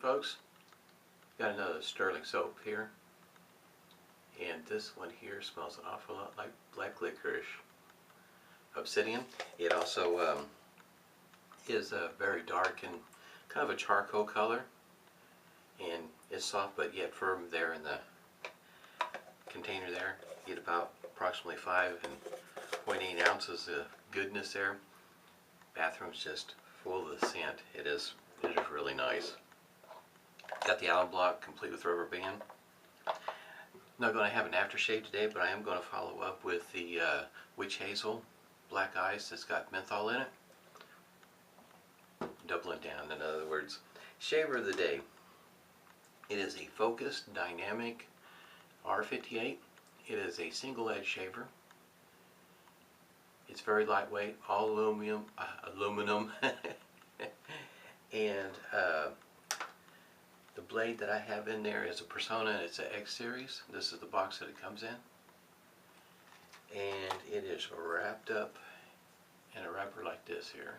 Alright folks, got another Stirling soap here, and this one here smells an awful lot like black licorice. Obsidian. It also is very dark and kind of a charcoal color, and it's soft but yet firm there in the container there. You get about approximately 5.8 ounces of goodness there. Bathroom's just full of the scent. It is really nice. Got the alum block complete with rubber band. Not going to have an aftershave today, but I am going to follow up with the witch hazel black ice that's got menthol in it. Doubling down, in other words. Shaver of the day. It is a focused Dynamic R48. It is a single edge shaver. It's very lightweight, all aluminum, and the blade that I have in there is a Pesonna. It's an X series. This is the box that it comes in, and it is wrapped up in a wrapper like this here.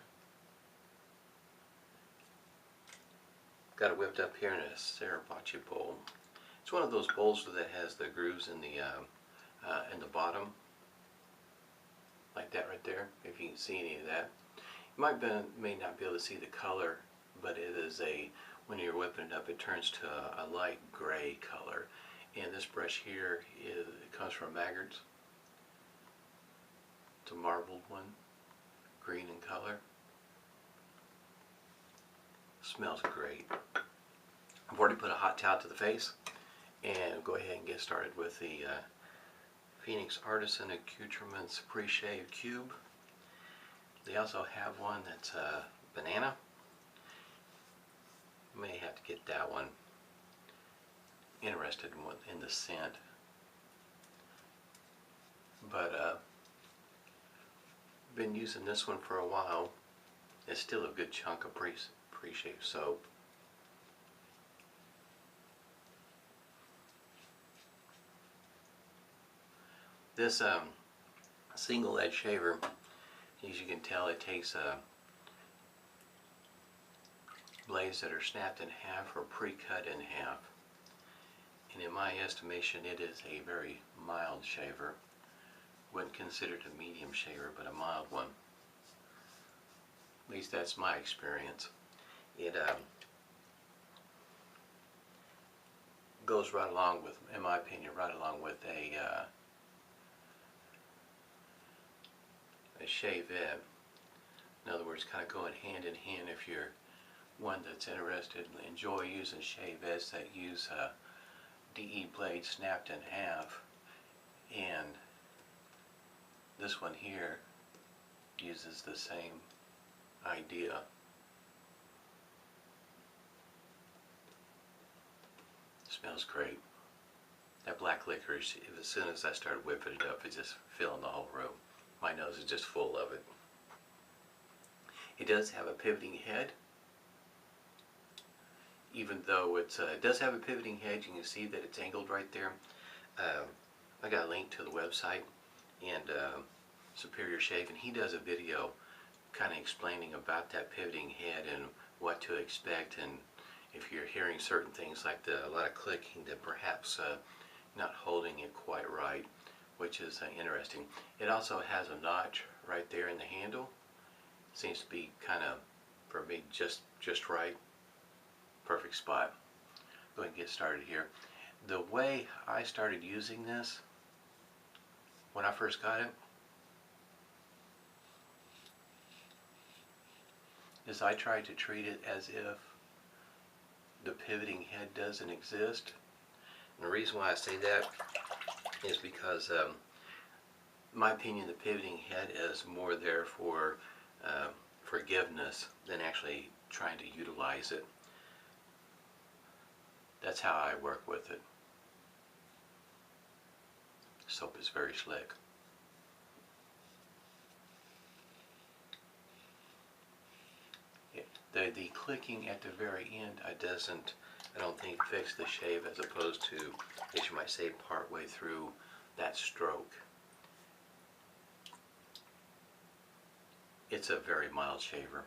Got it whipped up here in a Sarapachi bowl. It's one of those bowls that has the grooves in the bottom, like that right there. If you can see any of that, you may not be able to see the color, but it is when you're whipping it up, it turns to a light gray color. And this brush here it comes from Maggard's. It's a marbled one, green in color. Smells great. I've already put a hot towel to the face, and go ahead and get started with the Phoenix Artisan Accoutrements Preshave Cube. They also have one that's banana. May have to get that one. Interested in the scent, but been using this one for a while. It's still a good chunk of Preshave soap. This single edge shaver, as you can tell, it takes blades that are snapped in half or pre-cut in half. And in my estimation, it is a very mild shaver. Wouldn't consider it a medium shaver, but a mild one. At least that's my experience. It goes right along with, in my opinion, right along with a shavette. In other words, kind of going hand in hand if you're one that's interested and enjoy using shavettes that use DE blade snapped in half, and this one here uses the same idea. Smells great. That black licorice, as soon as I started whipping it up, it's just filling the whole room. My nose is just full of it. It does have a pivoting head. Even though it does have a pivoting head, you can see that it's angled right there. I got a link to the website and Superior Shave, and he does a video kind of explaining about that pivoting head and what to expect, and if you're hearing certain things like a lot of clicking, that perhaps not holding it quite right, which is interesting. It also has a notch right there in the handle. Seems to be kind of, for me, just right. Perfect spot. Go ahead and get started here. The way I started using this when I first got it is I tried to treat it as if the pivoting head doesn't exist. And the reason why I say that is because in my opinion, the pivoting head is more there for forgiveness than actually trying to utilize it. That's how I work with it. Soap is very slick. The clicking at the very end, I don't think fix the shave, as opposed to, as you might say, part way through that stroke. It's a very mild shaver.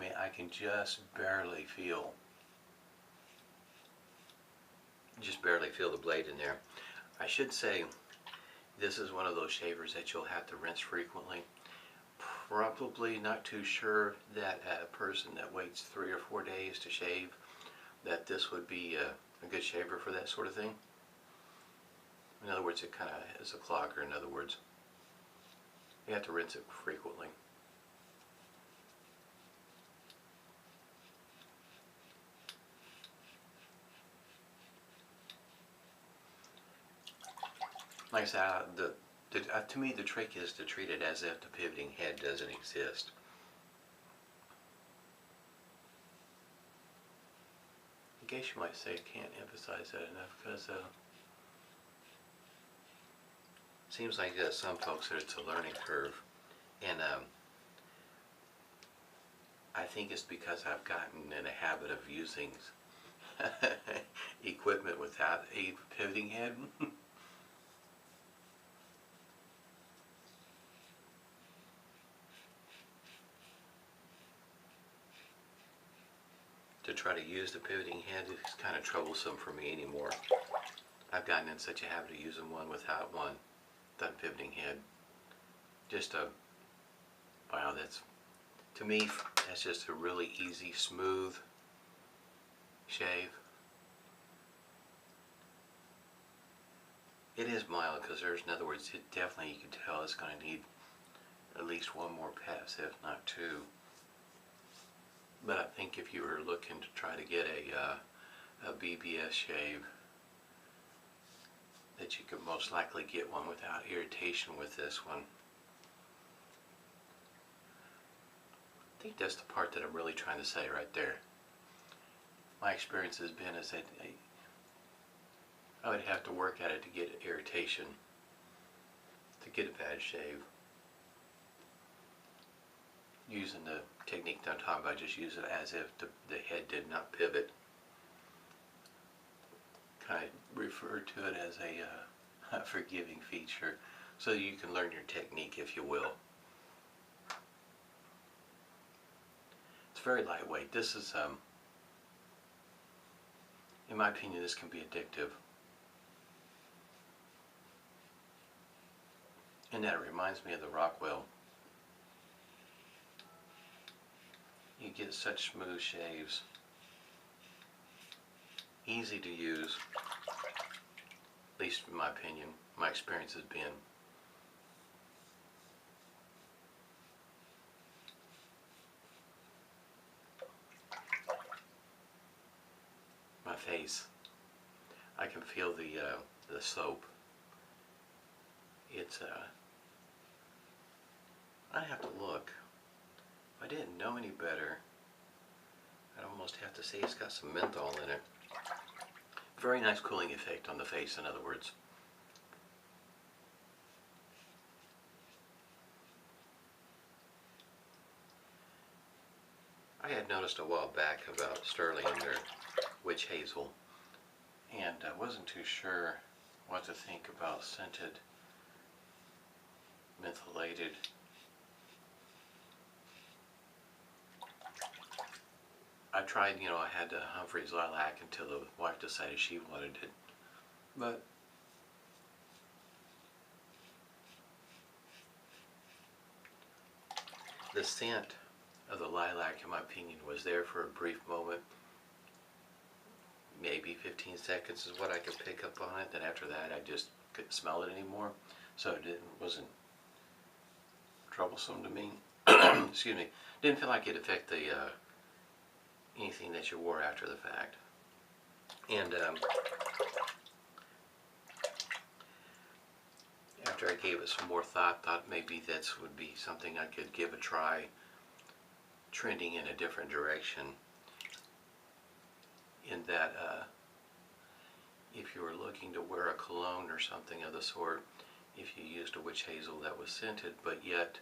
mean, I can just barely feel the blade in there. I should say this is one of those shavers that you'll have to rinse frequently. Probably not too sure that a person that waits 3 or 4 days to shave, that this would be a good shaver for that sort of thing. In other words, it kind of is a clogger. In other words, you have to rinse it frequently. Like I said, to me the trick is to treat it as if the pivoting head doesn't exist. I guess you might say I can't emphasize that enough, because seems like some folks that it's a learning curve, and I think it's because I've gotten in a habit of using equipment without a pivoting head. To try to use the pivoting head is kind of troublesome for me anymore. I've gotten in such a habit of using one without pivoting head. Just wow, to me, that's just a really easy, smooth shave. It is mild, because in other words, it definitely, you can tell it's going to need at least one more pass, if not two. But I think if you were looking to try to get a BBS shave, that you could most likely get one without irritation with this one. I think that's the part that I'm really trying to say right there. My experience has been is that I would have to work at it to get irritation, to get a bad shave. Using the technique that I'm talking about, just use it as if the head did not pivot. Kind of refer to it as a forgiving feature, so you can learn your technique, if you will. It's very lightweight. This is, in my opinion, this can be addictive. And that reminds me of the Rockwell. You get such smooth shaves, easy to use, at least in my opinion. My experience has been. My face, I can feel the soap. It's I have to look. If I didn't know any better, I'd almost have to say it's got some menthol in it. Very nice cooling effect on the face, in other words. I had noticed a while back about Stirling and their witch hazel, and I wasn't too sure what to think about scented, mentholated. I tried, I had Humphrey's lilac until the wife decided she wanted it. But the scent of the lilac, in my opinion, was there for a brief moment. Maybe 15 seconds is what I could pick up on it. Then after that, I just couldn't smell it anymore. So it wasn't troublesome to me. Excuse me. Didn't feel like it affected anything that you wore after the fact. And after I gave it some more thought maybe that would be something I could give a try, trending in a different direction. In that if you were looking to wear a cologne or something of the sort, if you used a witch hazel that was scented but yet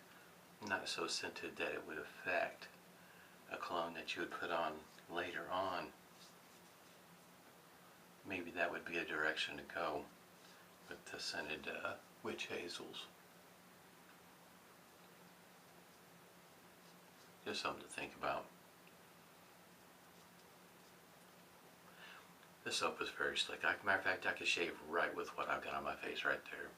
not so scented that it would affect a cologne that you would put on later on, maybe that would be a direction to go with the scented witch hazels. Just something to think about. This soap is very slick. Matter of fact, I could shave right with what I've got on my face right there.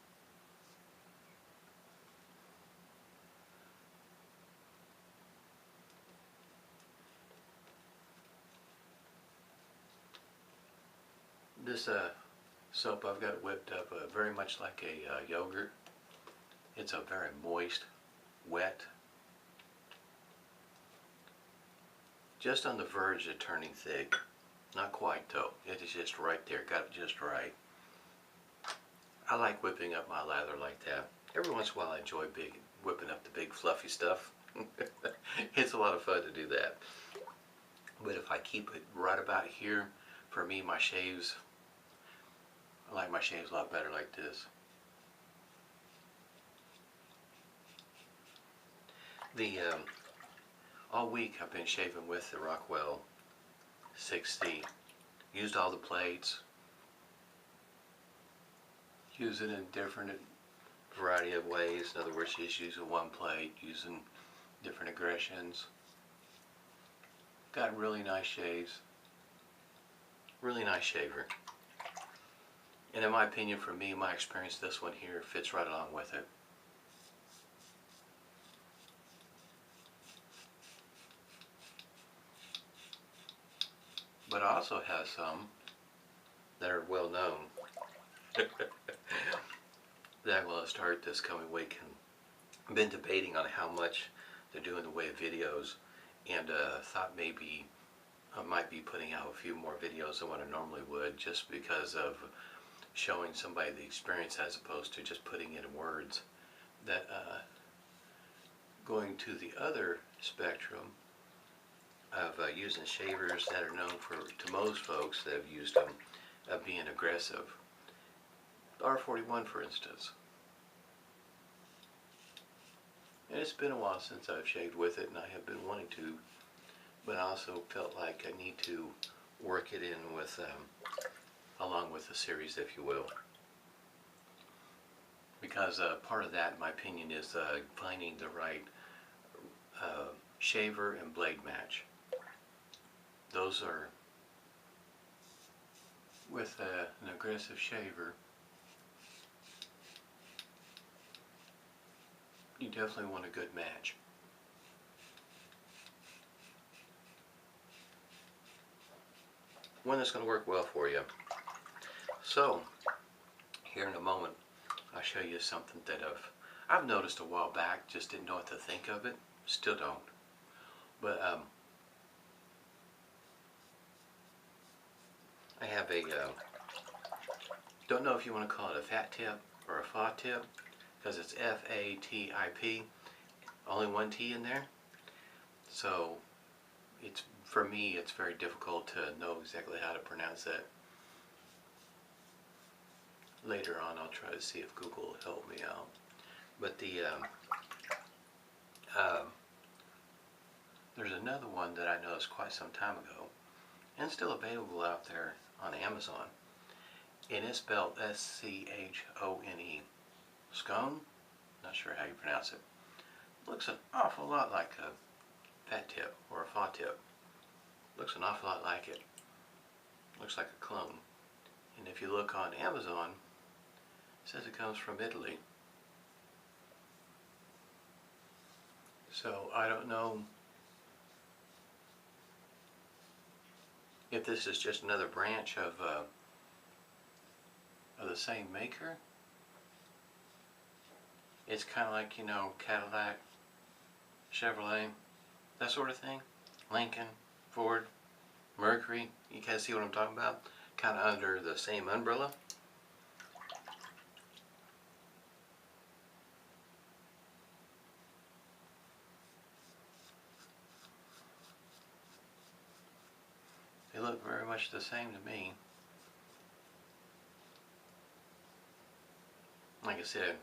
This soap I've got whipped up very much like a yogurt. It's a very moist, wet, just on the verge of turning thick. Not quite though. It is just right there. Got it just right. I like whipping up my lather like that. Every once in a while I enjoy whipping up the big fluffy stuff. It's a lot of fun to do that. But if I keep it right about here, for me my shaves, I like my shaves a lot better like this. All week I've been shaving with the Rockwell 60. Used all the plates. Use it in different variety of ways. In other words, just using one plate, using different aggressions. Got really nice shaves. Really nice shaver. And in my opinion, for me, my experience, this one here fits right along with it. But I also have some that are well known that will start this coming week, and I've been debating on how much they're doing in the way of videos, and thought maybe I might be putting out a few more videos than what I normally would, just because of showing somebody the experience as opposed to just putting it in words. That going to the other spectrum of using shavers that are known to most folks that have used them, of being aggressive. R41 for instance. And it's been a while since I've shaved with it, and I have been wanting to, but I also felt like I need to work it in with, along with the series, if you will. Because part of that, in my opinion, is finding the right shaver and blade match. Those are, with an aggressive shaver, you definitely want a good match. One that's going to work well for you. So, here in a moment, I'll show you something that I've noticed a while back, just didn't know what to think of it, still don't. But I have a, don't know if you want to call it a fat tip or a fa tip, because it's F-A-T-I-P, only one T in there. So it's, for me, it's very difficult to know exactly how to pronounce that. Later on I'll try to see if Google will help me out. But there's another one that I noticed quite some time ago, and still available out there on Amazon, and it's spelled S-C-H-O-N-E. Scone? Not sure how you pronounce it. Looks an awful lot like a fat tip or a fa tip. Looks an awful lot like it. Looks like a clone. And if you look on Amazon, it says it comes from Italy. So I don't know if this is just another branch of the same maker. It's kind of like, you know, Cadillac, Chevrolet, that sort of thing. Lincoln, Ford, Mercury. You guys see what I'm talking about? Kind of under the same umbrella. They look very much the same to me. Like I said,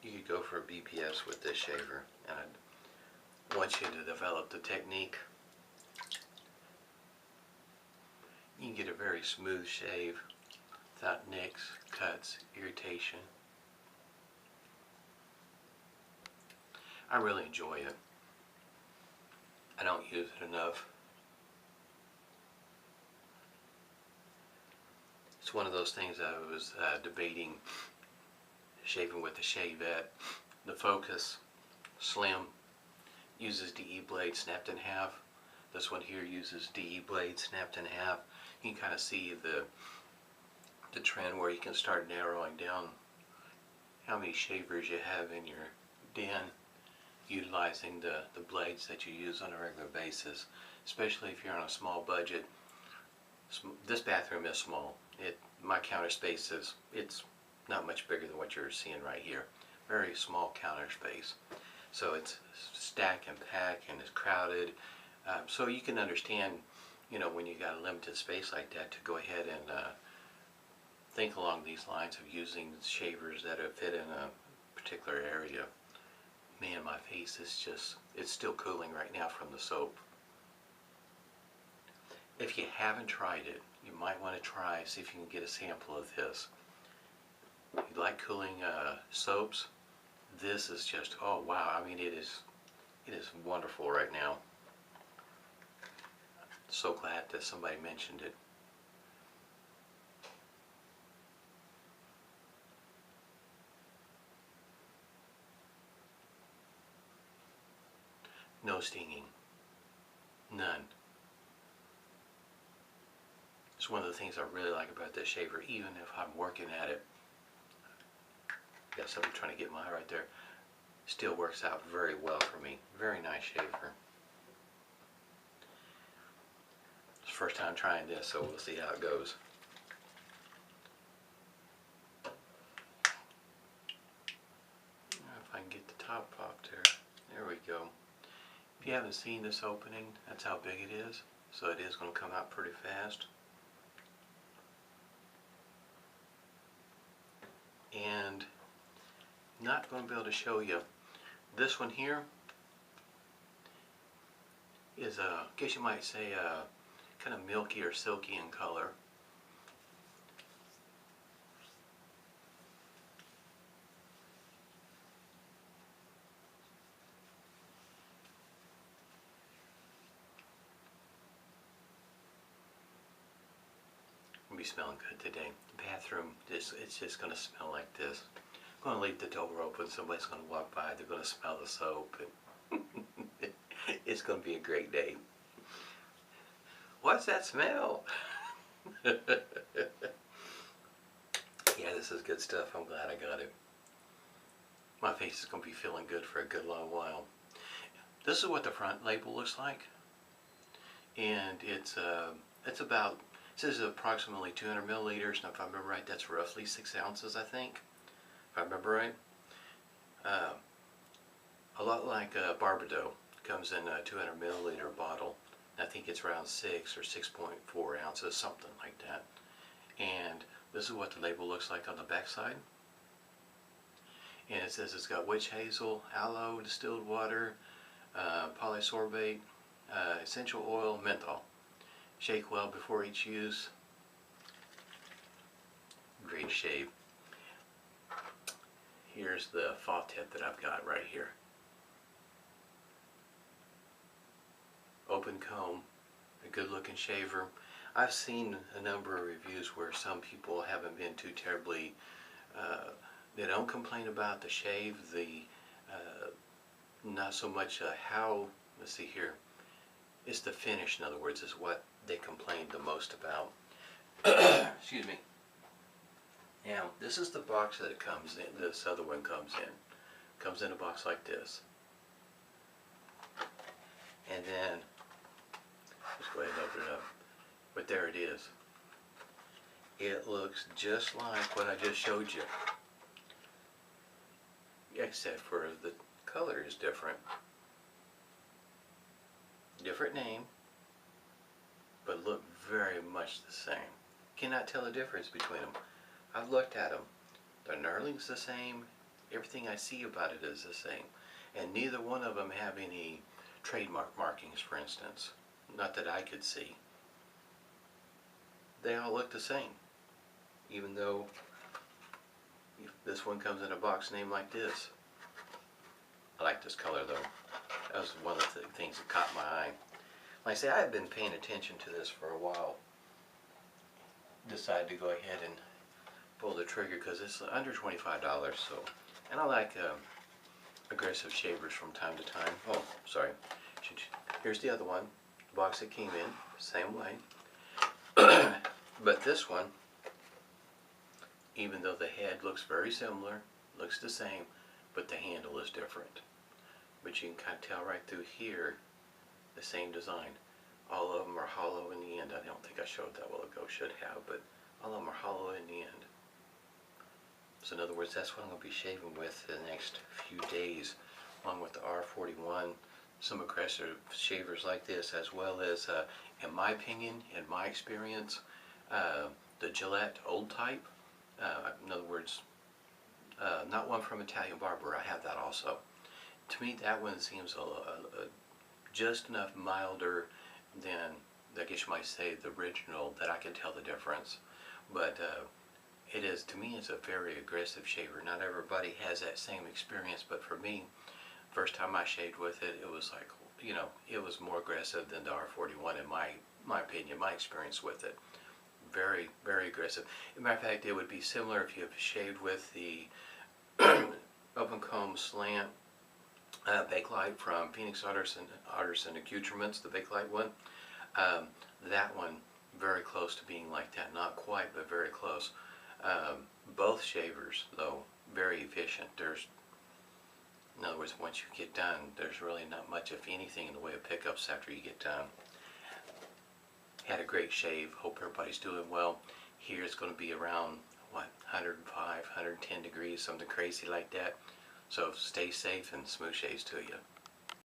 you could go for a BPS with this shaver, and I want you to develop the technique. You can get a very smooth shave without nicks, cuts, irritation. I really enjoy it. I don't use it enough. It's one of those things I was debating shaving with the Shavette. The Focus Slim uses DE blade snapped in half. This one here uses DE blade snapped in half. You can kind of see the trend where you can start narrowing down how many shavers you have in your den, utilizing the blades that you use on a regular basis, especially if you're on a small budget. This bathroom is small. My counter space it's not much bigger than what you're seeing right here. Very small counter space. So it's stack and pack and it's crowded. So you can understand, you know, when you got a limited space like that, to go ahead and think along these lines of using shavers that fit in a particular area. Man, my face is just, it's still cooling right now from the soap. If you haven't tried it, you might want to try, see if you can get a sample of this. If you like cooling soaps, this is just, oh wow, I mean it is wonderful right now. So glad that somebody mentioned it. No stinging. None. It's one of the things I really like about this shaver, even if I'm working at it. Got somebody trying to get my eye right there. Still works out very well for me. Very nice shaver. It's the first time trying this, so we'll see how it goes. If I can get the top popped there. There we go. If you haven't seen this opening, that's how big it is. So it is going to come out pretty fast. And not going to be able to show you. This one here is I guess you might say kind of milky or silky in color. Be smelling good today. The bathroom, it's just going to smell like this. I'm going to leave the door open. Somebody's going to walk by. They're going to smell the soap. And it's going to be a great day. What's that smell? Yeah, this is good stuff. I'm glad I got it. My face is going to be feeling good for a good long while. This is what the front label looks like. And it's about, it says approximately 200 milliliters. Now, if I remember right, that's roughly 6 ounces, I think. If I remember right. A lot like Barbado. Comes in a 200 milliliter bottle. I think it's around 6 or 6.4 ounces, something like that. And this is what the label looks like on the back side. And it says it's got witch hazel, aloe, distilled water, polysorbate, essential oil, menthol. Shake well before each use. Great shave. Here's the faucet tip that I've got right here. Open comb, a good looking shaver. I've seen a number of reviews where some people haven't been too terribly, they don't complain about the shave, not so much how, let's see here, it's the finish, in other words, is what they complain the most about. Excuse me. Now, this is the box that it comes in, this other one comes in. Comes in a box like this. And then, let's go ahead and open it up. But there it is. It looks just like what I just showed you. Except for the color is different. Different name, but look very much the same. Cannot tell the difference between them. I've looked at them. The knurling's the same. Everything I see about it is the same. And neither one of them have any trademark markings, for instance. Not that I could see. They all look the same. Even though this one comes in a box named like this. I like this color though. That was one of the things that caught my eye. Like I say, I've been paying attention to this for a while. decided to go ahead and pull the trigger because it's under $25. So, and I like aggressive shavers from time to time. Oh, sorry. Here's the other one. The box that came in, same way. But this one, even though the head looks very similar, looks the same, but the handle is different. But you can kind of tell right through here, the same design. All of them are hollow in the end. I don't think I showed that while ago, should have, but all of them are hollow in the end. So in other words, that's what I'm going to be shaving with the next few days, along with the R41, some aggressive shavers like this, as well as, in my opinion, in my experience, the Gillette old type. In other words, not one from Italian Barber. I have that also. To me, that one seems just enough milder than, I guess you might say, the original, that I can tell the difference. But it is, to me, it's a very aggressive shaver. Not everybody has that same experience, but for me, first time I shaved with it, it was like, you know, it was more aggressive than the R41 in my opinion, my experience with it. Very, very aggressive. As a matter of fact, it would be similar if you have shaved with the open comb slant bakelite from Phoenix Artisan Accoutrements, the bakelite one. That one, very close to being like that. Not quite, but very close. Both shavers, though, very efficient. In other words, once you get done, there's really not much, if anything, in the way of pickups after you get done. Had a great shave. Hope everybody's doing well. Here it's going to be around, what, 105, 110 degrees, something crazy like that. So stay safe and smooth shaves to you.